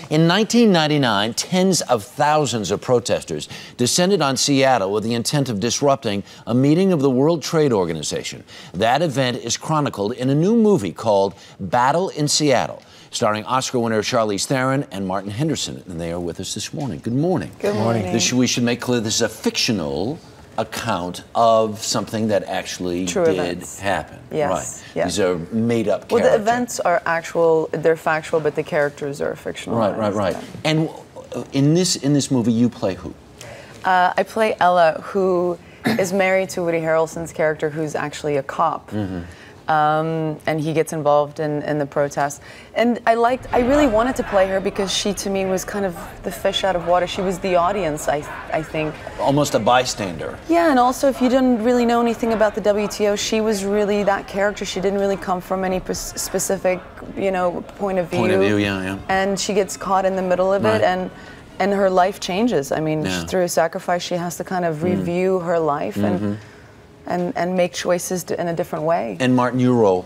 In 1999, tens of thousands of protesters descended on Seattle with the intent of disrupting a meeting of the World Trade Organization. That event is chronicled in a new movie called Battle in Seattle, starring Oscar winner Charlize Theron and Martin Henderson. And they are with us this morning. Good morning. Good morning. We should make clear this is a fictional account of something that actually did happen. Yes. Right. Yes. These are made-up characters. Well, the events are actual, they're factual, but the characters are fictional. Right. And in this movie, you play who? I play Ella, who is married to Woody Harrelson's character, who's actually a cop. And he gets involved in the protests. And I really wanted to play her because she, to me, was kind of the fish out of water. She was the audience, I think. Almost a bystander. Yeah, and also if you didn't really know anything about the WTO, she was really that character. She didn't really come from any specific, point of view. Yeah. And she gets caught in the middle of it, and her life changes. I mean, through a sacrifice, she has to kind of review her life and make choices in a different way. And Martin, your role?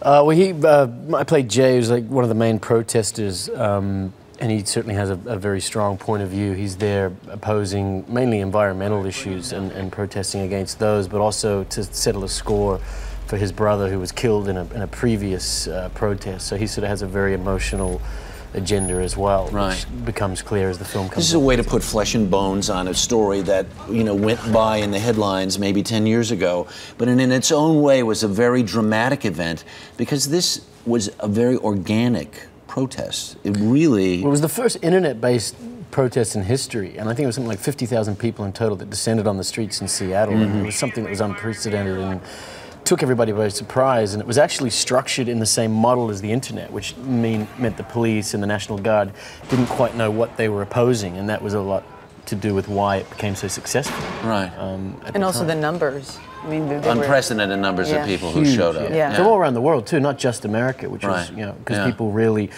I played Jay, who's like one of the main protesters, and he certainly has a very strong point of view. He's there opposing mainly environmental issues and protesting against those, but also to settle a score for his brother who was killed in a previous protest. So he sort of has a very emotional agenda as well, which becomes clear as the film comes. This is a way to put flesh and bones on a story that went by in the headlines maybe 10 years ago, but in its own way was a very dramatic event because this was a very organic protest. It was the first internet-based protest in history, and I think it was something like 50,000 people in total that descended on the streets in Seattle, and it was something that was unprecedented and took everybody by surprise, and it was actually structured in the same model as the internet, which meant the police and the National Guard didn't quite know what they were opposing, and that was a lot to do with why it became so successful. Right. And also the numbers. I mean, unprecedented numbers of people who showed up. Yeah. From all around the world too, not just America, which was, because people really,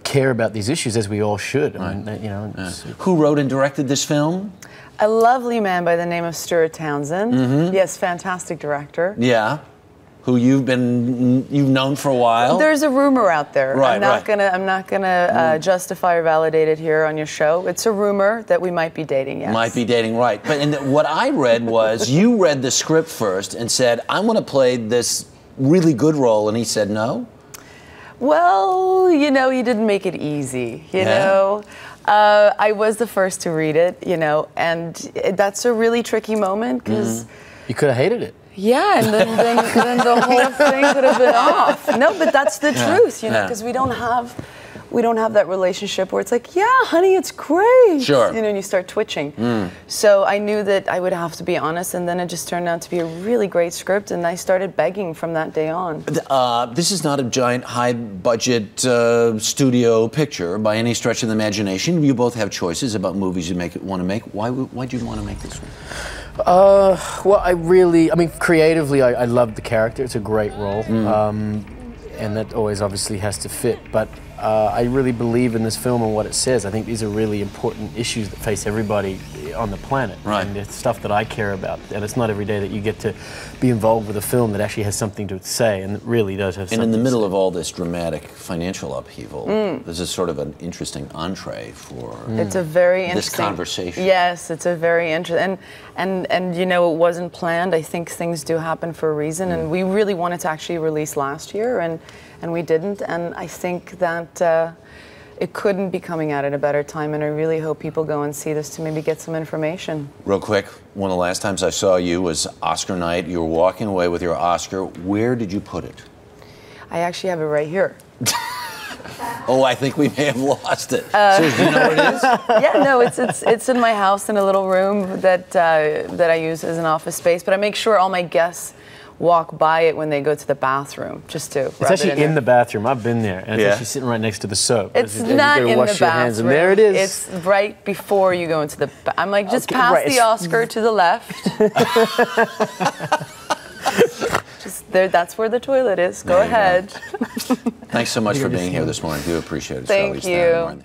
care about these issues, as we all should. I mean, Who wrote and directed this film? A lovely man by the name of Stuart Townsend. Yes, fantastic director. Yeah, who you've known for a while. There's a rumor out there. Right, I'm not gonna justify or validate it here on your show. It's a rumor that we might be dating. Yes. Might be dating, right? But what I read was you read the script first and said, "I want to play this really good role," and he said no. Well, he didn't make it easy. You know. I was the first to read it, and that's a really tricky moment because you could have hated it. Yeah, and then the whole thing could have been off. No, but that's the truth, because we don't have that relationship where it's like, yeah, honey, it's great. Sure. And you start twitching. So I knew that I would have to be honest, and then it just turned out to be a really great script, and I started begging from that day on. This is not a giant, high-budget studio picture by any stretch of the imagination. You both have choices about movies you want to make. Why'd you want to make this one? Well, creatively, I love the character. It's a great role. And that always obviously has to fit. But I really believe in this film and what it says. I think these are really important issues that face everybody on the planet. Right. And it's stuff that I care about. And it's not every day that you get to be involved with a film that actually has something to say, and it really does have something to say. And in the middle of all this dramatic financial upheaval, this is sort of an interesting entree for it's a very this conversation. Yes, it's a very interesting, and it wasn't planned. I think things do happen for a reason, and we really wanted to actually release last year, and we didn't, and I think that it couldn't be coming out at a better time, and I really hope people go and see this to maybe get some information. Real quick, one of the last times I saw you was Oscar night. You were walking away with your Oscar. Where did you put it? I actually have it right here. Oh, I think we may have lost it. So, do you know where it is? Yeah, no, it's in my house in a little room that I use as an office space, but I make sure all my guests walk by it when they go to the bathroom, just to It's actually in the bathroom. I've been there, and it's actually sitting right next to the soap. It's not in the bathroom. Hands, and there it is. It's right before you go into the I'm like, just pass the Oscar to the left. Just there, that's where the toilet is. Go ahead. Thanks so much for being here this morning. Do appreciate it. Thank you.